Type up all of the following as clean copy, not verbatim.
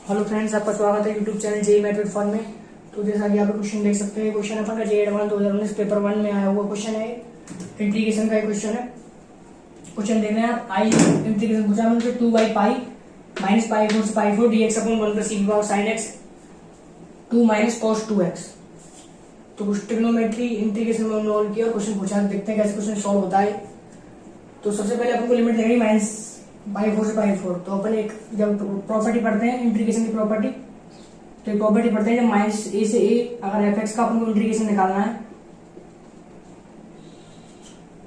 Hello friends, आपका स्वागत है YouTube channel JEE math with fun में। तो जैसा कि आप क्वेश्चन देख सकते हैं, क्वेश्चन अपन का जेई एडवांस 2019 पेपर 1 में आया हुआ क्वेश्चन है। इंटीग्रेशन का क्वेश्चन है। क्वेश्चन देखना है आप। आई इंटीग्रेशन पूछा है मुझसे 2 बाई पाई माइनस पाई 4 से पाई 4 dx अपॉन 1 प्लस e की power sin x 2 minus cos 2x। तो ट्रिग्नोमेट्री इंटीग्रेशन में हमने ऑल्व किया और क्वेश्चन पूछा, देखते हैं कैसे क्वेश्चन सॉल्व होता है। तो सबसे पहले अपन को लिमिट देनी है माइनस बाई 4 से बाई 4। तो अपन एक जब प्रॉपर्टी पढ़ते हैं इंटीग्रेशन की प्रॉपर्टी, तो एक प्रॉपर्टी पढ़ते हैं जब माइनस ए से ए अगर एफ एक्स का अपन को इंटीग्रेशन निकालना है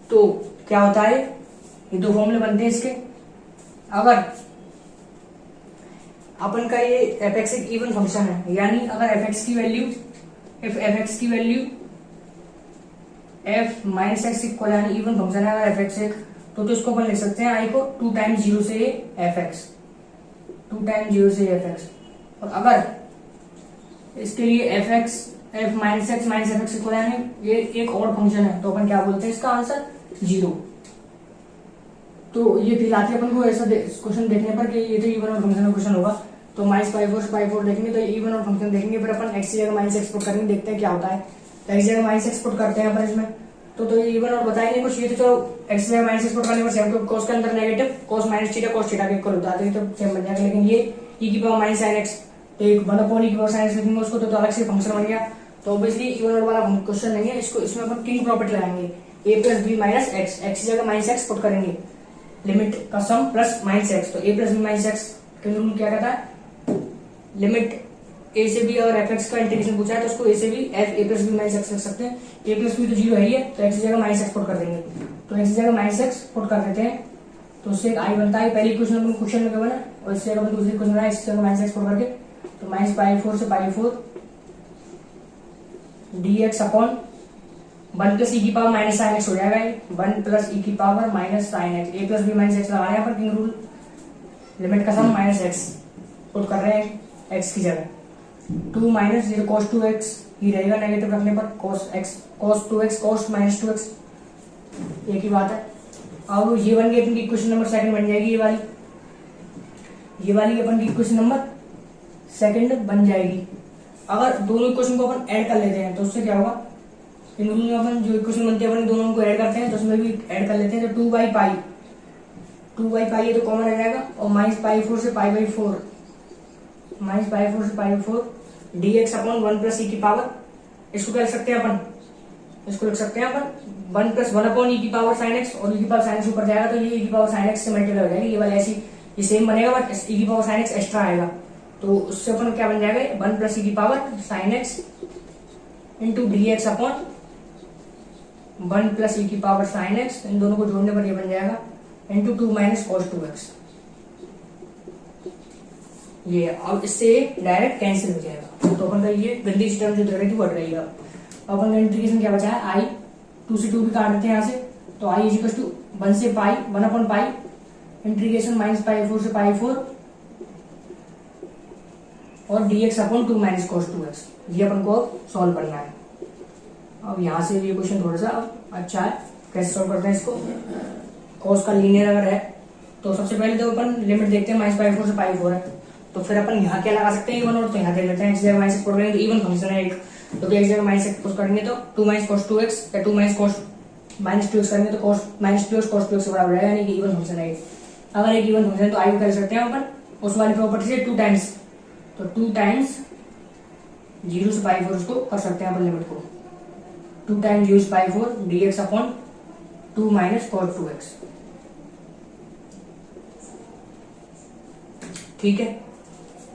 तो क्या होता है, ये दो फॉर्मूले बनते हैं इसके। अगर अपन का ये एफ एक्स एक इवन फंक्शन है, यानी अगर एफ एक्स की value F minus x equal यानी इवन फंक्शन है अगर एफ एक्स एक, तो इसको अपन लिख सकते हैं आई को 2 टाइम्स 0 से एफ एक्स, 2 टाइम्स 0 से एफ एक्स। और अगर इसके लिए F minus F x equal यानी ये एक और फंक्शन है, तो अपन क्या बोलते हैं इसका आंसर 0। तो ये दिलाती है अपन को ऐसा क्वेश्चन देखने पर कि ये तो इवन और फंक्शन का क्वेश्चन होगा। तो माइनस पाई 4 से पाई 4 देखेंगे तो इवन और फंक्शन देखेंगे, फिर अपन एक्स की जगह माइनस एक्स पुट करेंगे, देखते हैं क्या होता है। तो एक्स जगह माइनस एक्स पुट करते हैं अपन इसमें, तो ये इवन और बताएंगे कुछ। ये तो चलो एक्स जगह माइनस एक्स पुट करने पर सेम, तो कॉस के अंदर negative cos minus theta cos theta के इक्वल होता है, तो सेम बन जाएगा। लेकिन ये ई की पावर माइनस साइन एक्स, तो एक 1 अपॉन ई की पावर साइन एक्स लिखेंगे उसको, तो अलग से फंक्शन बन गया। तो ऑब्वियसली इवन और वाला क्वेश्चन नहीं है, इसको इसमें अपन किंग प्रॉपर्टी लगाएंगे, A plus B minus X, X की जगह माइनस एक्स पुट करेंगे, लिमिट का सम प्लस माइनस एक्स। तो A plus B minus X के रूल क्या कहता है, लिमिट ए से बी अगर एफ एक्स का इंटीग्रेशन पूछा है तो उसको ए से b f a plus B minus x लिख सकते हैं। ए प्लस बी तो 0 है ही है, तो एक्स की जगह माइनस एक्स पुट कर देंगे। तो एक्स की जगह माइनस एक्स पुट कर देते हैं, तो उससे एक आई बनता है। पहली क्वेश्चन अपन क्वेश्चन में बना और इससे अपन दूसरी क्वेश्चन बनाए, इसकी जगह माइनस एक्स पुट करके, तो माइनस पाई 4 से पाई 4 dx अपॉन 1 प्लस ई की पावर माइनस साइन एक्स हो जाएगा, 1 प्लस ई की पावर माइनस साइन एक्स। ए प्लस बी माइनस एक्स लगाया यहाँ पर किंग रूल, लिमिट का सम माइनस एक्स पुट कर रहे हैं एक्स की जगह, 2 माइनस 0 cos 2x ही रहेगा नेगेटिव रखने पर, cos 2x cos minus 2x एक ही बात है। अब ये बन गई अपन की इक्वेशन नंबर सेकंड बन जाएगी, ये वाली अपन की इक्वेशन नंबर सेकंड बन जाएगी। अगर दोनों इक्वेशन को अपन ऐड कर लेते हैं तो उससे क्या होगा, इन दोनों में अपन जो इक्वेशन बनती है अपन दोनों को ऐड करते हैं, तो उसमें भी ऐड कर लेते हैं। तो 2 बाई पाई ये तो कॉमन आ जाएगा, और माइनस पाई 4 से पाई बाई 4 माइनस पाई 4 से पाई 4 dx अपॉन 1 प्लस ई की पावर, इसको क्या लिख सकते हैं अपन, इसको लिख सकते हैं अपन 1 प्लस 1 अपॉन ई की पावर साइन एक्स, और ई की पावर साइन एक्स ऊपर जाएगा तो ये ई की पावर साइन एक्स से मल्टीप्लाई हो जाएगी। ये वाली ऐसी ये सेम बनेगा, बट ई की पावर साइन एक्स एक्स्ट्रा आएगा, तो उससे अपन क्या बन जाएगा 1 प्लस ई की power sine X into dx upon 1 plus E की पावर साइन एक्स, इन दोनों को जोड़ने पर ये बन जाएगा इंटू 2 माइनस cos 2x। ये अब इससे डायरेक्ट कैंसिल हो जाएगा, तो अपन का ये गंदी टर्म जो थी बढ़ रही है। अपन का इंटीग्रेशन क्या बचा है, आई 2 से 2 भी काट देते हैं यहाँ से, तो आई इज इक्वल टू 1 से पाई 1 upon pi integration minus pi 4 से पाई 4 और dx upon 2 minus cos 2x। ये अपन को सॉल्व करना है। अब यहाँ से ये क्वेश्चन थोड़ा सा अच्छा है, कैसे सॉल्व करते हैं इसको। cos का लीनियर अगर है तो सबसे पहले तो अपन लिमिट देखते हैं, माइनस पाई 4 से पाई 4 है, तो फिर अपन यहाँ क्या लगा सकते हैं इवन, और तो यहाँ दे देते हैं एक्स जगह माइनस पुट करेंगे तो इवन फंक्शन है एक, तो एक्स जगह माइनस पुट करेंगे तो 2 माइनस cos 2x या 2 माइनस cos माइनस 2x करेंगे तो cos minus 2x cos 2x से बराबर हो जाएगा, यानी कि इवन फंक्शन है एक। अगर एक इवन फंक्शन है तो आई कर सकते हैं अपन उस वाली प्रॉपर्टी से 2 टाइम्स, तो 2 टाइम्स 0 से पाई 4 उसको कर सकते हैं अपन लिमिट को, 2 टाइम्स 0 से पाई 4 dx upon 2 minus cos 2x। ठीक है,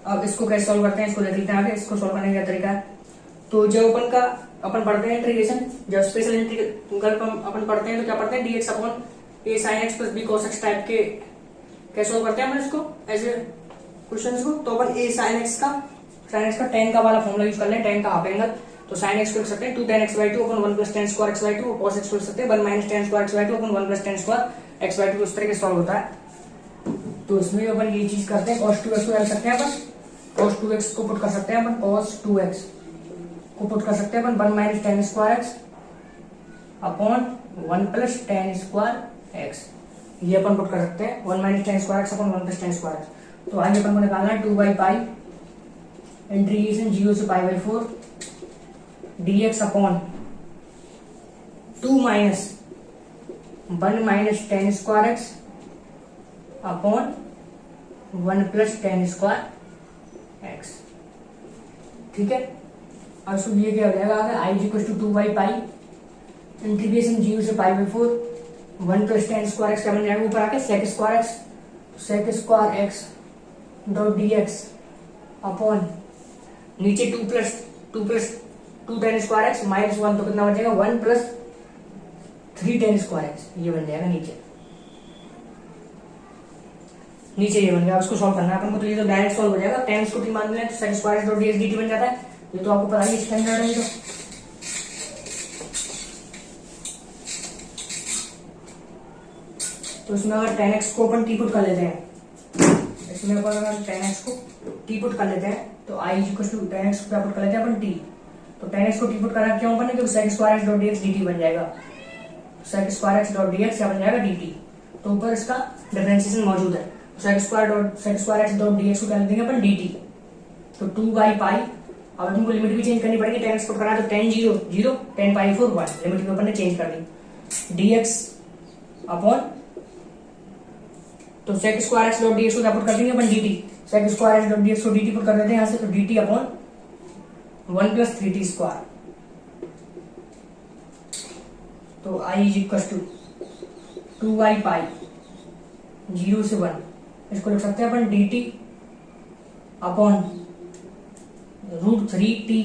अब इसको कैसे सॉल्व करते हैं इसको देख लेते हैं आगे। इसको सॉल्व करने का तरीका है, तो जब अपन पढ़ते हैं इंटीग्रेशन, जब स्पेशल इंटीग्रल अपन पढ़ते हैं तो क्या पढ़ते हैं dx upon a sin x plus b cos x type के कैसे सॉल्व करते हैं अपन इसको ऐसे क्वेश्चंस को। तो अपन a sin x का tan का वाला फॉर्मूला यूज कर लें, tan का हाफ एंगल, तो sin x को लिख सकते हैं 2 tan x by 2 upon 1 plus tan square x by 2, cos x को लिख सकते हैं 1 minus tan square x by 2 upon 1 plus tan square x by 2। इस तरह के सॉल्व होता है। तो इसमें अपन ये चीज करते हैं, cos 2x को रख सकते हैं अपन, cos 2x को पुट कर सकते हैं अपन, cos 2x को पुट कर सकते हैं अपन 1 minus tan square x upon 1 plus tan square x, ये अपन पुट कर सकते हैं 1 minus tan square x upon 1 plus tan square x। तो आगे अपन को निकालना है 2 बाई पाई इंटीग्रेशन 0 से π/4 dx upon 2 minus 1 minus ten square x upon 1 plus ten square x. ठीक है, अब सुन ये क्या हो जाएगा आगे, आई इक्वल टू 2/पाई इंटीग्रेशन 0 से π/4 1 प्लस टेन स्क्वायर एक्स क्या बन जाएगा ऊपर आके sec square x dot D x upon नीचे 2 plus 2 tan square x minus 1 तो कितना बन जाएगा 1 प्लस 3 टेन स्क्वायर एक्स, ये बन जाएगा नीचे ये बन गया। उसको सॉल्व करना है अपन को, तो ये तो डायरेक्ट सॉल्व हो जाएगा। टेन को टी मान लें तो sec square x dot D x d t बन जाता है। ये तो आपको पता ही स्टैंडर्ड है। तो इसमें अगर टेन एक्स को अपन टी पुट कर लेते हैं, इसमें अपन अगर टेन एक्स को टी पुट कर लेते हैं तो I equal to tan x को क्या पुट कर लेते हैं अपन टी। तो टेन एक्स को टी पुट करना क्यों अपन, क्योंकि sec square x dot D x d t बन जाएगा। Sec square x dot D x क्या बन जाएगा डी टी। तो ऊपर इसका डिफरेंशिएशन मौजूद है। Sec square x dot D x को क्या लिख देंगे अपन डी टी। तो 2/पाई, अब तुमको लिमिट भी चेंज करनी पड़ेगी। टेन एक्स पुट करना है तो टेन 0 10 π/4 1 लिमिट भी अपन ने चेंज कर दी। डी एक्स अपॉन, तो sec square x dot D x को क्या पुट कर देंगे अपन D T. Sec square x dot D x को डी टी पुट कर देते हैं यहाँ से, तो D T upon 1 plus 3t square. तो आई इज इक्वल टू 2/पाई 0 से 1, इसको लिख सकते हैं अपन डी टी अपॉन √3t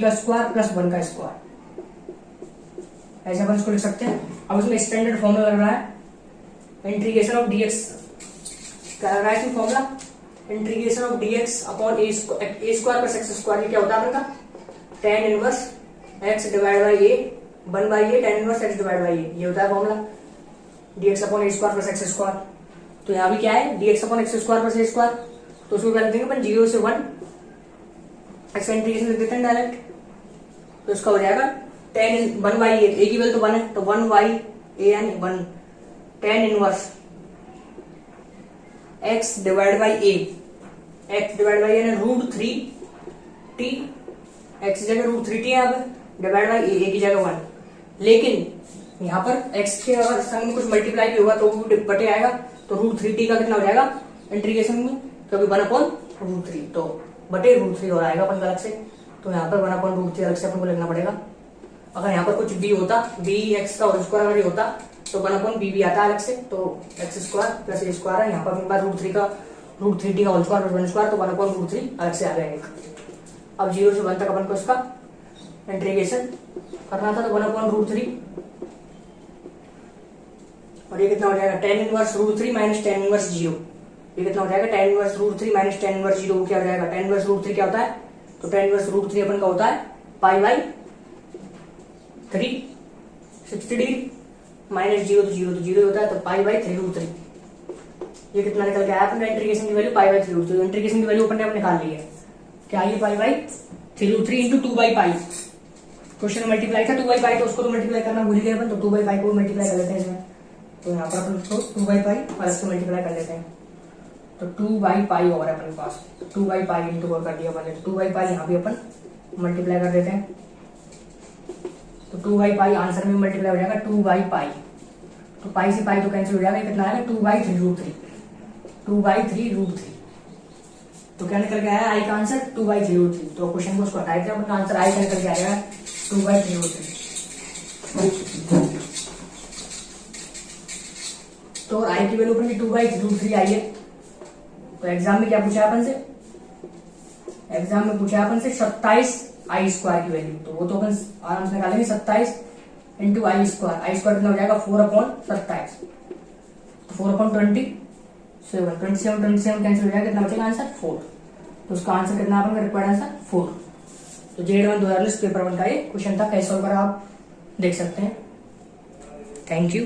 का स्क्वायर प्लस 1 का स्क्वायर, ऐसे अपन इसको लिख सकते हैं। अब इसमें स्टैंडर्ड फॉर्मूला लग रहा है इंटीग्रेशन ऑफ dx, क्या लग रहा है इसमें formula, integration of dx upon a square plus x square. ये क्या होता है अपने का tan inverse x divide by a 1/a tan inverse x divide by a, ये होता है formula dx upon a square plus x square. तो यहाँ भी क्या है dx upon x square plus a square. तो उसको क्या लिख देंगे अपन 0 से 1 इसका इंटीग्रेशन लिख देते हैं डायरेक्ट। तो इसका हो जाएगा tan 1/a, a की वैल्यू तो 1 है, तो 1/a यानी 1 tan inverse x divide by a, x divide by यानी √3t, x की जगह √3t है यहाँ पे, डिवाइड बाई a की जगह 1। लेकिन यहाँ पर x के अगर संग में कुछ मल्टीप्लाई भी होगा तो वो बटे आएगा, तो √3t का कितना हो जाएगा इंटीग्रेशन में, क्योंकि 1/√3 तो बटे √3 हो आएगा अपन अलग से। तो यहाँ पर 1/√3 अलग से अपन को लिखना पड़ेगा। अगर यहाँ पर कुछ b होता, bx का होल स्क्वायर अगर होता तो 1/b भी आता है अलग से, तो x square plus a square है। यहाँ पर √3t का होल स्क्वायर प्लस 1 स्क्वायर, तो 1/√3 अलग से आ जाएगा। अब 0 से 1 तक अपन को इसका इंटीग्रेशन करना था, तो 1/√3 और ये कितना हो जाएगा tan inverse √3 minus tan inverse 0। ये कितना हो जाएगा tan inverse √3 minus tan inverse 0 क्या हो जाएगा, tan इनवर्स √3 क्या होता है, तो tan इनवर्स √3 अपन का होता है π/3 60 डिग्री माइनस 0 तो 0 होता है, तो π/3√3। ये कितना निकल के आया अपने इंटीग्रेशन की वैल्यू π/3√3। इंटीग्रेशन की वैल्यू अपन ने निकाल ली है, क्या ये π/3√3 इंटू 2/पाई। क्वेश्चन मल्टीप्लाई था 2/पाई, तो उसको तो मल्टीप्लाई करना भूल गए अपन, तो 2/पाई को मल्टीप्लाई कर लेते हैं इसमें। तो यहाँ पर अपन उसको 2/पाई अलग से मल्टीप्लाई कर लेते हैं, तो 2/पाई और है अपने पास, 2/पाई इंटू कर दिया अपन ने, 2/पाई यहाँ भी अपन मल्टीप्लाई कर देते हैं। तो 2/पाई आंसर में मल्टीप्लाई हो जाएगा 2/पाई, तो पाई से पाई तो कैंसिल हो जाएगा, कितना आएगा 2/3√3, 2/3√3। तो क्या निकल के आया आई का आंसर 2/3√3। तो क्वेश्चन को उसको हटाए थे अपन का आंसर आई का निकल के आएगा 2/3√3। तो आई की वैल्यू अपन की 2/3√3 आई है। तो एग्जाम में क्या पूछा अपन से, एग्जाम में पूछा अपन से 27 आई स्क्वायर की वैल्यू, तो वो तो अपन आराम से निकालेंगे 27 इंटू आई स्क्वायर। आई स्क्वायर कितना हो जाएगा 4/27, तो 4/27 कैंसिल हो जाएगा, कितना बचेगा आंसर 4। तो उसका आंसर कितना अपन का रिक्वायर्ड आंसर 4। तो JED 1 2019 पेपर 1 का ये क्वेश्चन था, कैसे सॉल्व करा आप देख सकते हैं। Thank you.